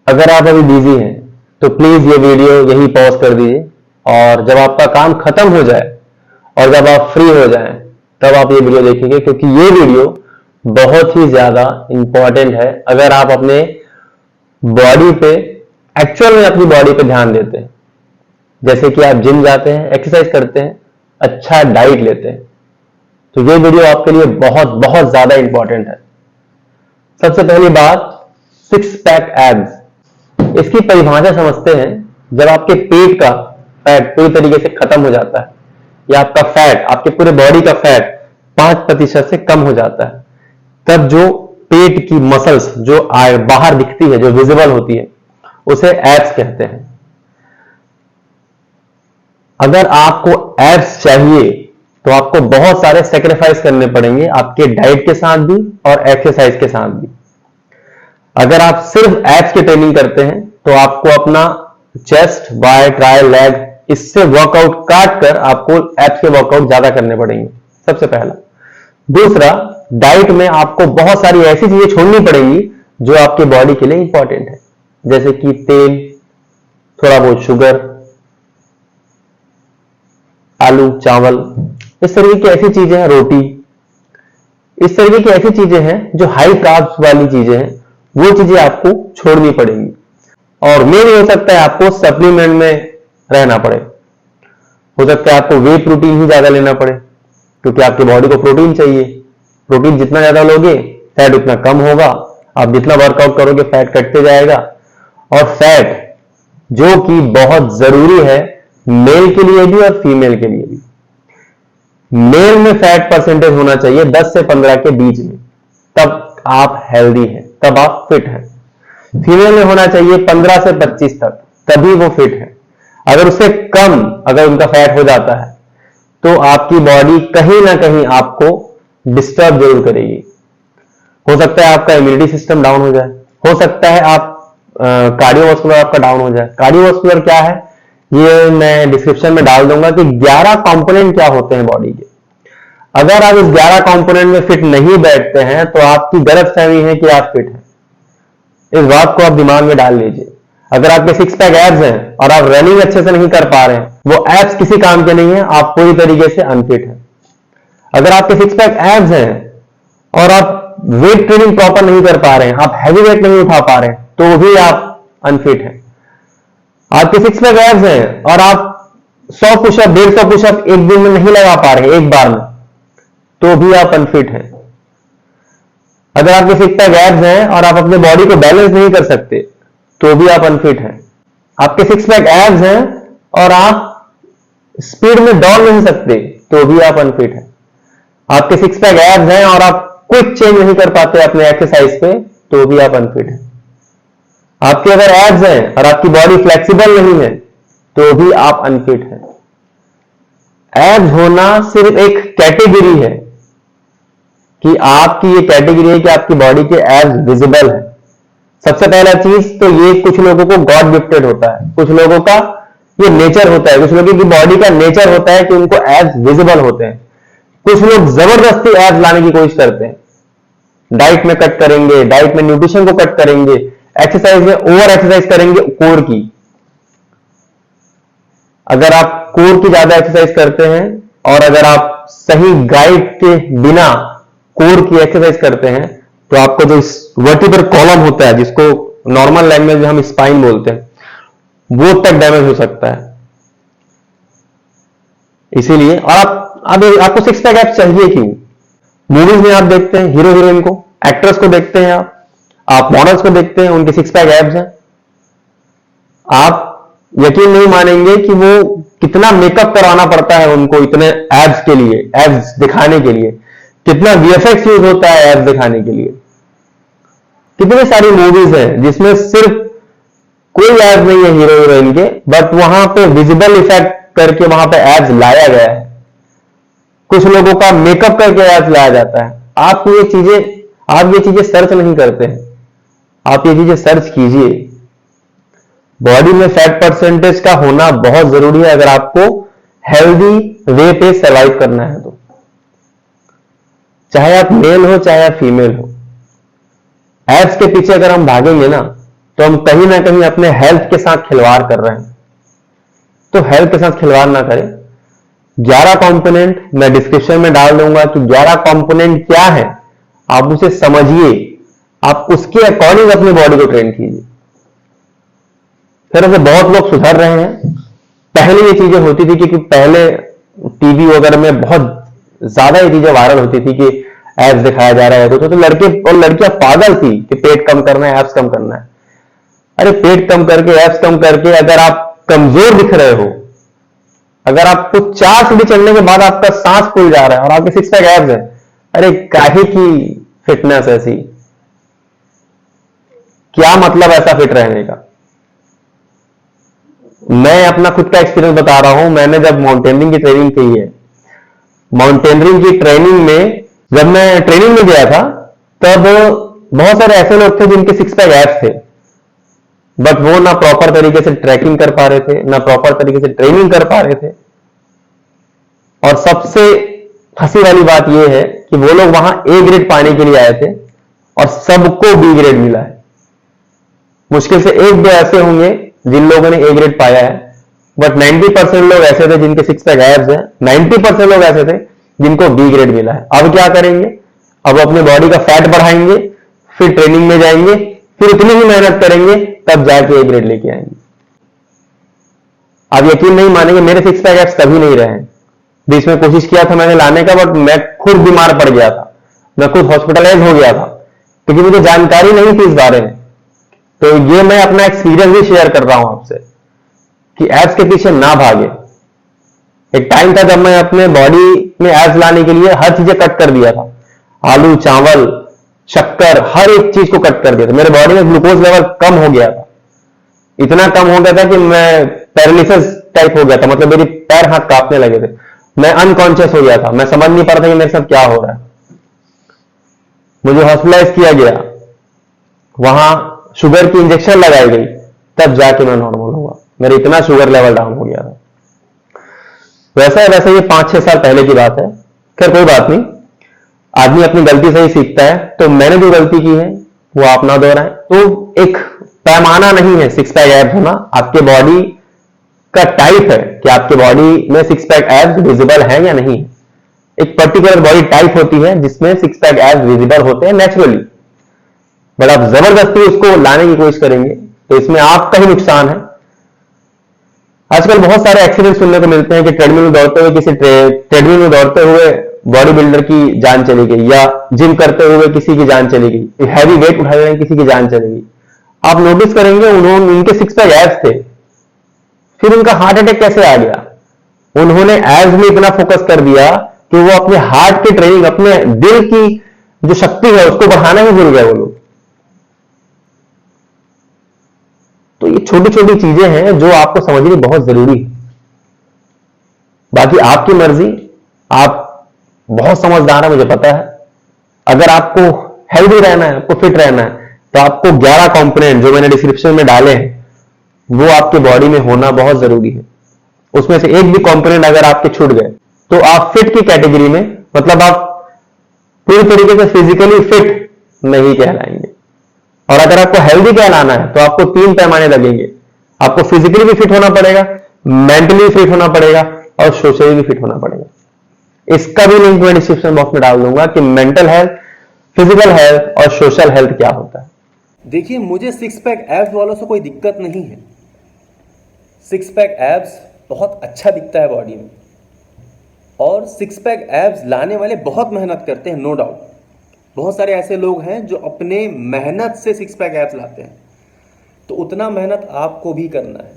अगर आप अभी बिजी हैं तो प्लीज ये वीडियो यही पॉज कर दीजिए और जब आपका काम खत्म हो जाए और जब आप फ्री हो जाएं तब आप ये वीडियो देखेंगे, क्योंकि ये वीडियो बहुत ही ज्यादा इंपॉर्टेंट है। अगर आप अपने बॉडी पे, एक्चुअल में अपनी बॉडी पे ध्यान देते हैं, जैसे कि आप जिम जाते हैं, एक्सरसाइज करते हैं, अच्छा डाइट लेते हैं, तो ये वीडियो आपके लिए बहुत बहुत ज्यादा इंपॉर्टेंट है। सबसे पहली बात, सिक्स पैक एब्स। इसकी परिभाषा समझते हैं। जब आपके पेट का फैट पूरी तरीके से खत्म हो जाता है या आपका फैट, आपके पूरे बॉडी का फैट 5% से कम हो जाता है, तब जो पेट की मसल्स जो बाहर दिखती है, जो विजिबल होती है, उसे एब्स कहते हैं। अगर आपको एब्स चाहिए तो आपको बहुत सारे सेक्रीफाइस करने पड़ेंगे, आपके डाइट के साथ भी और एक्सरसाइज के साथ भी। अगर आप सिर्फ एब्स की ट्रेनिंग करते हैं तो आपको अपना चेस्ट, बाय, ट्राई, लेग, इससे वर्कआउट काट कर आपको एब्स के वर्कआउट ज्यादा करने पड़ेंगे, सबसे पहला। दूसरा, डाइट में आपको बहुत सारी ऐसी चीजें छोड़नी पड़ेंगी जो आपकी बॉडी के लिए इंपॉर्टेंट है, जैसे कि तेल, थोड़ा बहुत शुगर, आलू, चावल, इस तरीके की ऐसी चीजें हैं, रोटी, इस तरीके की ऐसी चीजें हैं जो हाई कार्ब्स वाली चीजें हैं, वो चीजें आपको छोड़नी पड़ेंगी। और मेन हो सकता है आपको सप्लीमेंट में रहना पड़े, हो सकता है आपको वे प्रोटीन ही ज्यादा लेना पड़े, क्योंकि आपकी बॉडी को प्रोटीन चाहिए। प्रोटीन जितना ज्यादा लोगे फैट उतना कम होगा, आप जितना वर्कआउट करोगे फैट कटते जाएगा। और फैट जो कि बहुत जरूरी है मेल के लिए भी और फीमेल के लिए भी। मेल में फैट परसेंटेज होना चाहिए 10 से 15 के बीच में, तब आप हेल्दी हैं, तब आप फिट हैं। फीमेल में होना चाहिए 15 से 25 तक, तभी वो फिट है। अगर उससे कम अगर उनका फैट हो जाता है तो आपकी बॉडी कहीं ना कहीं आपको डिस्टर्ब जरूर करेगी। हो सकता है आपका इम्यूनिटी सिस्टम डाउन हो जाए, हो सकता है आप कार्डियोवास्कुलर आपका डाउन हो जाए। कार्डियोवास्कुलर क्या है ये मैं डिस्क्रिप्शन में डाल दूंगा कि 11 कंपोनेंट क्या होते हैं बॉडी के। अगर आप इस 11 कंपोनेंट में फिट नहीं बैठते हैं तो आपकी गलतफहमी है कि आप फिट हैं। इस बात को आप दिमाग में डाल लीजिए। अगर आपके सिक्स पैक एब्स हैं और आप रनिंग अच्छे से नहीं कर पा रहे हैं, वो एब्स किसी काम के नहीं है, आप पूरी तरीके से अनफिट हैं। अगर आपके सिक्स पैक एब्स हैं और आप वेट ट्रेनिंग प्रॉपर नहीं कर पा रहे हैं, आप हैवी वेट नहीं उठा पा रहे हैं, तो भी आप अनफिट हैं। आपके सिक्स पैक एब्स हैं और आप 100 पुशअप, 150 पुशअप एक दिन में नहीं लगा पा रहे एक बार में, तो भी आप अनफिट हैं। अगर आपके सिक्स पैक एब्स हैं और आप अपने बॉडी को बैलेंस नहीं कर सकते, तो भी आप अनफिट हैं। आपके सिक्स पैक एब्स हैं और आप स्पीड में दौड़ नहीं सकते, तो भी आप अनफिट हैं। आपके सिक्स पैक एब्स हैं और आप क्विक चेंज नहीं कर पाते अपने एक्सरसाइज पे, तो भी आप अनफिट हैं। आपके अगर एब्स हैं और आपकी बॉडी फ्लेक्सिबल नहीं है, तो भी आप अनफिट हैं। एब्स होना सिर्फ एक कैटेगरी है कि आपकी ये कैटेगरी है कि आपकी बॉडी के एब्स विजिबल है। सबसे पहला चीज तो ये कुछ लोगों को गॉड गिफ्टेड होता है, कुछ लोगों का ये नेचर होता है, कुछ लोगों की बॉडी का नेचर होता है कि उनको एब्स विजिबल होते हैं। कुछ लोग जबरदस्ती एब्स लाने की कोशिश करते हैं, डाइट में कट करेंगे, डाइट में न्यूट्रिशन को कट करेंगे, एक्सरसाइज में ओवर एक्सरसाइज करेंगे कोर की। अगर आप कोर की ज्यादा एक्सरसाइज करते हैं और अगर आप सही गाइड के बिना कोर की एक्सरसाइज करते हैं, तो आपको जो वर्टिब्रल कॉलम होता है, जिसको नॉर्मल लैंग्वेज में हम स्पाइन बोलते हैं, वो तक डैमेज हो सकता है। इसीलिए और आपको सिक्स पैक एब्स चाहिए क्यों? मूवीज में आप देखते हैं हीरो हीरोइन को, एक्ट्रेस को देखते हैं, आप मॉडल्स को देखते हैं, उनके सिक्स पैक एब्स हैं। आप यकीन नहीं मानेंगे कि वो कितना मेकअप कराना पड़ता है उनको इतने एब्स के लिए, एब्स दिखाने के लिए, कितना वीएफएक्स यूज होता है एब्स दिखाने के लिए। कितनी सारी मूवीज हैं जिसमें सिर्फ कोई एब्स नहीं है हीरो हीरोइन के, बट वहां पे विजिबल इफेक्ट करके वहां पे एब्स लाया गया है। कुछ लोगों का मेकअप करके एब्स लाया जाता है। आप ये चीजें सर्च नहीं करते हैं, आप ये चीजें सर्च कीजिए। बॉडी में फैट परसेंटेज का होना बहुत जरूरी है अगर आपको हेल्दी वे पे सर्वाइव करना है तो। चाहे आप मेल हो चाहे आप फीमेल हो, एब्स के पीछे अगर हम भागेंगे ना तो हम कहीं ना कहीं अपने हेल्थ के साथ खिलवाड़ कर रहे हैं। तो हेल्थ के साथ खिलवाड़ ना करें। 11 कंपोनेंट मैं डिस्क्रिप्शन में डाल दूंगा कि 11 कंपोनेंट क्या है, आप उसे समझिए, आप उसके अकॉर्डिंग अपनी बॉडी को ट्रेन कीजिए। फिर ऐसे बहुत लोग सुधर रहे हैं। पहले ये चीजें होती थी क्योंकि पहले टीवी वगैरह में बहुत ज्यादा ये चीजें वायरल होती थी कि एब्स दिखाया जा रहा है, तो लड़के और लड़कियां पागल थी कि पेट कम करना है, एब्स कम करना है। अरे पेट कम करके, एब्स कम करके अगर आप कमजोर दिख रहे हो, अगर आपको 4 सीढ़ी चढ़ने के बाद आपका सांस फूल जा रहा है और आपके 6 पैक एब्स है, अरे काहे की फिटनेस ऐसी, क्या मतलब ऐसा फिट रहने का। मैं अपना खुद का एक्सपीरियंस बता रहा हूं। मैंने जब माउंटेनियरिंग की ट्रेनिंग की है, माउंटेनियरिंग की ट्रेनिंग में जब मैं ट्रेनिंग में गया था, तब बहुत सारे ऐसे लोग थे जिनके 6 पैक एब्स थे, बट वो ना प्रॉपर तरीके से ट्रैकिंग कर पा रहे थे, ना प्रॉपर तरीके से ट्रेनिंग कर पा रहे थे। और सबसे हंसी वाली बात यह है कि वो लोग वहां ए ग्रेड पाने के लिए आए थे और सबको बी ग्रेड मिला है। मुश्किल से 1-2 ऐसे होंगे जिन लोगों ने ए ग्रेड पाया है, बट 90% लोग ऐसे थे जिनके 6 पैक एब्स है, 90% लोग ऐसे थे जिनको बी ग्रेड मिला है। अब क्या करेंगे, अब अपने बॉडी का फैट बढ़ाएंगे, फिर ट्रेनिंग में जाएंगे, फिर इतनी ही मेहनत करेंगे, तब जाके ए ग्रेड लेके आएंगे। आप यकीन नहीं मानेंगे, मेरे 6 पैक एब्स कभी नहीं रहे। बीच में कोशिश किया था मैंने लाने का, बट मैं खुद बीमार पड़ गया था, मैं खुद हॉस्पिटलाइज हो गया था क्योंकि मुझे जानकारी नहीं थी इस बारे में। तो ये मैं अपना एक्सपीरियंस भी शेयर कर रहा हूं आपसे कि एब्स के पीछे ना भागे। एक टाइम था जब मैं अपने बॉडी में एब्स लाने के लिए हर चीजें कट कर दिया था, आलू, चावल, शक्कर, हर एक चीज को कट कर दिया था। मेरे बॉडी में ग्लूकोज लेवल कम हो गया था, इतना कम हो गया था कि मैं पैरालिसिस टाइप हो गया था, मतलब मेरी पैर हाथ कांपने लगे थे, मैं अनकॉन्शियस हो गया था, मैं समझ नहीं पा रहा था कि मेरे साथ क्या हो रहा है। मुझे हॉस्पिटलाइज किया गया, वहां शुगर की इंजेक्शन लगाई गई, तब जाके मैं नॉर्मल हुआ। मेरा इतना शुगर लेवल डाउन हो गया था। वैसे ये 5-6 साल पहले की बात है। खैर कोई बात नहीं, आदमी अपनी गलती से ही सीखता है। तो मैंने जो गलती की है वो आप ना दोहराएं। तो एक पैमाना नहीं है 6 पैक एब्स होना, आपके बॉडी का टाइप है कि आपके बॉडी में 6 पैक एब्स विजिबल है या नहीं। एक पर्टिकुलर बॉडी टाइप होती है जिसमें 6 पैक एब्स विजिबल होते हैं नेचुरली, बट आप जबरदस्ती उसको लाने की कोशिश करेंगे तो इसमें आपका ही नुकसान है। आजकल बहुत सारे एक्सीडेंट सुनने को मिलते हैं कि ट्रेडमिल में दौड़ते हुए ट्रेडमिल में दौड़ते हुए बॉडी बिल्डर की जान चली गई, या जिम करते हुए किसी की जान चली गई, हैवी वेट उठा रहे किसी की जान चली गई। आप नोटिस करेंगे उनके 6 पैक एब्स थे, फिर उनका हार्ट अटैक कैसे आ गया। उन्होंने एब्स में इतना फोकस कर दिया कि वो अपने हार्ट की ट्रेनिंग, अपने दिल की जो शक्ति है उसको बढ़ाना ही भूल गए वो लोग। तो ये छोटी छोटी चीजें हैं जो आपको समझनी बहुत जरूरी है। बाकी आपकी मर्जी, आप बहुत समझदार है, मुझे पता है। अगर आपको हेल्दी रहना है, आपको फिट रहना है, तो आपको 11 कंपोनेंट जो मैंने डिस्क्रिप्शन में डाले हैं वो आपके बॉडी में होना बहुत जरूरी है। उसमें से एक भी कंपोनेंट अगर आपके छूट गए तो आप फिट की कैटेगरी में, मतलब आप पूरी तरीके से फिजिकली फिट नहीं कहलाएंगे। और अगर आपको हेल्दी कहलाना है तो आपको 3 पैमाने लगेंगे। आपको फिजिकली भी फिट होना पड़ेगा, मेंटली फिट होना पड़ेगा और सोशली भी फिट होना पड़ेगा। इसका भी लिंक मैं डिस्क्रिप्शन बॉक्स में डाल दूंगा कि मेंटल हेल्थ, फिजिकल हेल्थ और सोशल हेल्थ क्या होता है। देखिए, मुझे 6 पैक एब्स वालों से कोई दिक्कत नहीं है। 6 पैक एब्स बहुत अच्छा दिखता है बॉडी में, और 6 पैक एब्स लाने वाले बहुत मेहनत करते हैं, नो डाउट। बहुत सारे ऐसे लोग हैं जो अपने मेहनत से 6 पैक एब्स लाते हैं, तो उतना मेहनत आपको भी करना है,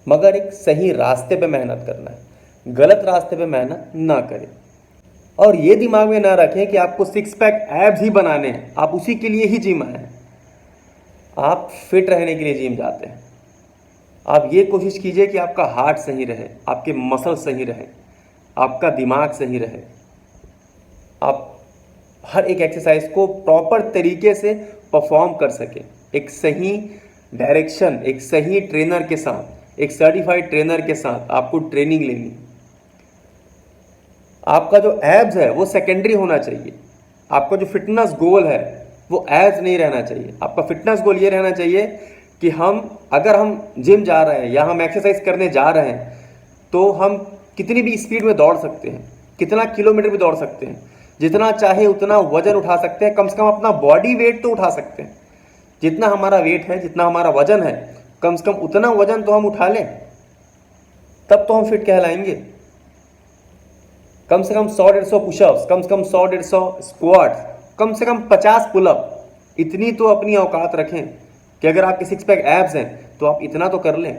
मगर एक सही रास्ते पे मेहनत करना है। गलत रास्ते पे मेहनत ना करें। और ये दिमाग में ना रखें कि आपको 6 पैक एब्स ही बनाने हैं, आप उसी के लिए ही जिम आए हैं। आप फिट रहने के लिए जिम जाते हैं। आप ये कोशिश कीजिए कि आपका हार्ट सही रहे, आपके मसल सही रहे, आपका दिमाग सही रहे, आप हर एक एक्सरसाइज को प्रॉपर तरीके से परफॉर्म कर सके। एक सही डायरेक्शन, एक सही ट्रेनर के साथ, एक सर्टिफाइड ट्रेनर के साथ आपको ट्रेनिंग लेनी। आपका जो एब्स है वो सेकेंडरी होना चाहिए। आपका जो फिटनेस गोल है वो एब्स नहीं रहना चाहिए। आपका फिटनेस गोल ये रहना चाहिए कि अगर हम जिम जा रहे हैं या हम एक्सरसाइज करने जा रहे हैं तो हम कितनी भी स्पीड में दौड़ सकते हैं, कितना किलोमीटर भी दौड़ सकते हैं, जितना चाहे उतना वजन उठा सकते हैं, कम से कम अपना बॉडी वेट तो उठा सकते हैं। जितना हमारा वेट है, जितना हमारा वजन है, कम से कम उतना वजन तो हम उठा लें, तब तो हम फिट कहलाएंगे। कम से कम 100-150 पुशअप्स, कम से कम 100-150 स्क्वाट्स, कम से कम 50 पुलअप, इतनी तो अपनी औकात रखें कि अगर आपके सिक्स पैक एब्स हैं तो आप इतना तो कर लें।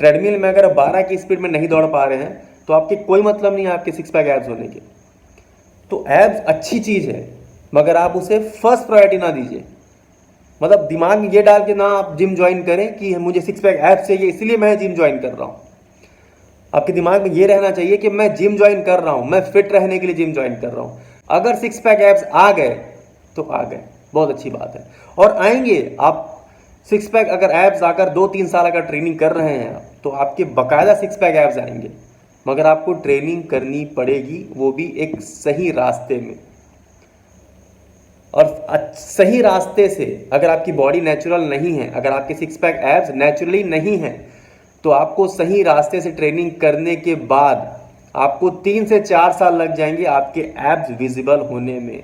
ट्रेडमिल में अगर 12 की स्पीड में नहीं दौड़ पा रहे हैं तो आपके कोई मतलब नहीं है आपके सिक्स पैक एब्स होने के। तो एब्स अच्छी चीज़ है, मगर आप उसे फर्स्ट प्रायोरिटी ना दीजिए। मतलब दिमाग में ये डाल के ना आप जिम ज्वाइन करें कि मुझे सिक्स पैक एब्स चाहिए इसलिए मैं जिम ज्वाइन कर रहा हूँ। आपके दिमाग में ये रहना चाहिए कि मैं जिम ज्वाइन कर रहा हूँ, मैं फिट रहने के लिए जिम ज्वाइन कर रहा हूँ। अगर सिक्स पैक एब्स आ गए तो आ गए, बहुत अच्छी बात है, और आएंगे। आप सिक्स पैक अगर एब्स आकर 2-3 साल अगर ट्रेनिंग कर रहे हैं तो आपके बाकायदा सिक्स पैक एब्स आएंगे, मगर आपको ट्रेनिंग करनी पड़ेगी, वो भी एक सही रास्ते में। और सही रास्ते से अगर आपकी बॉडी नेचुरल नहीं है, अगर आपके सिक्स पैक एब्स नेचुरली नहीं है, तो आपको सही रास्ते से ट्रेनिंग करने के बाद आपको 3 से 4 साल लग जाएंगे आपके एब्स विजिबल होने में।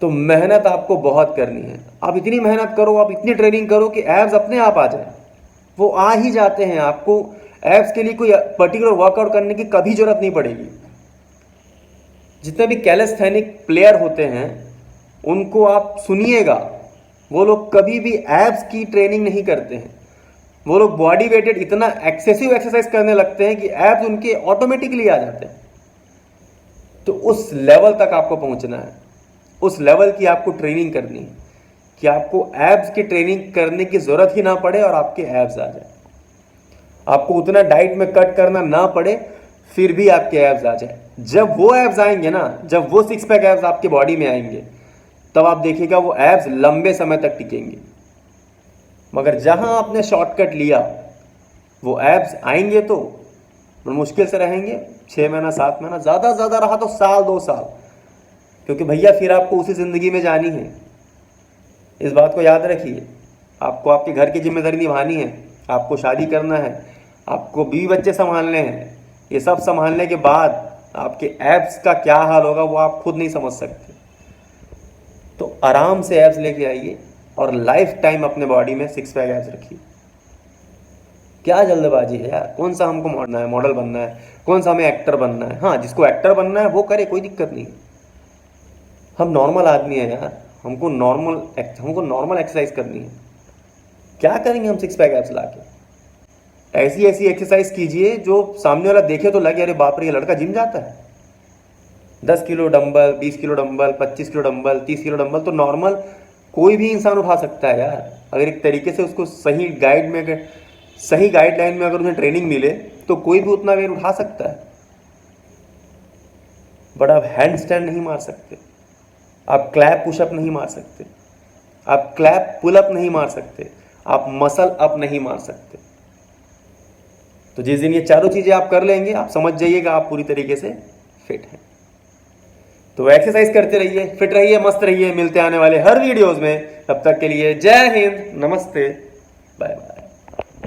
तो मेहनत आपको बहुत करनी है। आप इतनी मेहनत करो, आप इतनी ट्रेनिंग करो कि एब्स अपने आप आ जाए। वो आ ही जाते हैं। आपको एब्स के लिए कोई पर्टिकुलर वर्कआउट करने की कभी जरूरत नहीं पड़ेगी। जितने भी कैलिस्थेनिक प्लेयर होते हैं उनको आप सुनिएगा, वो लोग कभी भी एब्स की ट्रेनिंग नहीं करते हैं। वो लोग बॉडी वेटेड इतना एक्सेसिव एक्सरसाइज करने लगते हैं कि एब्स उनके ऑटोमेटिकली आ जाते हैं। तो उस लेवल तक आपको पहुंचना है, उस लेवल की आपको ट्रेनिंग करनी है कि आपको एब्स की ट्रेनिंग करने की जरूरत ही ना पड़े और आपके एब्स आ जाए। आपको उतना डाइट में कट करना ना पड़े, फिर भी आपके एब्स आ जाए। जब वो एब्स आएंगे ना, जब वो सिक्स पैक एब्स आपके बॉडी में आएंगे, तब आप देखिएगा वो एब्स लंबे समय तक टिकेंगे। मगर जहां आपने शॉर्टकट लिया, वो एब्स आएंगे तो मुश्किल से रहेंगे 6 महीना 7 महीना, ज़्यादा से ज़्यादा रहा तो साल 2 साल, क्योंकि भैया फिर आपको उसी ज़िंदगी में जानी है। इस बात को याद रखिए। आपको आपके घर की जिम्मेदारी निभानी है, आपको शादी करना है, आपको बीवी बच्चे संभालने हैं। ये सब संभालने के बाद आपके एब्स का क्या हाल होगा वो आप खुद नहीं समझ सकते। तो आराम से एब्स लेके आइए और लाइफ टाइम अपने बॉडी में सिक्स पैक एब्स रखिए। क्या जल्दबाजी है यार, कौन सा हमको मॉडल बनना है, कौन सा हमें एक्टर बनना है। हाँ, जिसको एक्टर बनना है वो करे, कोई दिक्कत नहीं। हम नॉर्मल आदमी हैं यार, हमको नॉर्मल एक्सरसाइज करनी है। क्या करेंगे हम सिक्स पैक एब्स लाके? ऐसी एक्सरसाइज कीजिए जो सामने वाला देखे तो लगे अरे बाप रे ये लड़का जिम जाता है। 10 kilo dumbbell, 20 kilo dumbbell, 25 kilo dumbbell, 30 kilo dumbbell तो नॉर्मल कोई भी इंसान उठा सकता है यार। अगर एक तरीके से उसको सही गाइडलाइन में अगर उन्हें ट्रेनिंग मिले तो कोई भी उतना वेट उठा सकता है। बट आप हैंड स्टैंड नहीं मार सकते, आप क्लैप पुशअप नहीं मार सकते, आप क्लैप पुलअप नहीं मार सकते, आप मसल अप नहीं मार सकते। तो जिस दिन ये चारों चीजें आप कर लेंगे, आप समझ जाइएगा आप पूरी तरीके से फिट हैं। तो एक्सरसाइज करते रहिए, फिट रहिए, मस्त रहिए। मिलते आने वाले हर वीडियोस में। तब तक के लिए जय हिंद, नमस्ते, बाय बाय।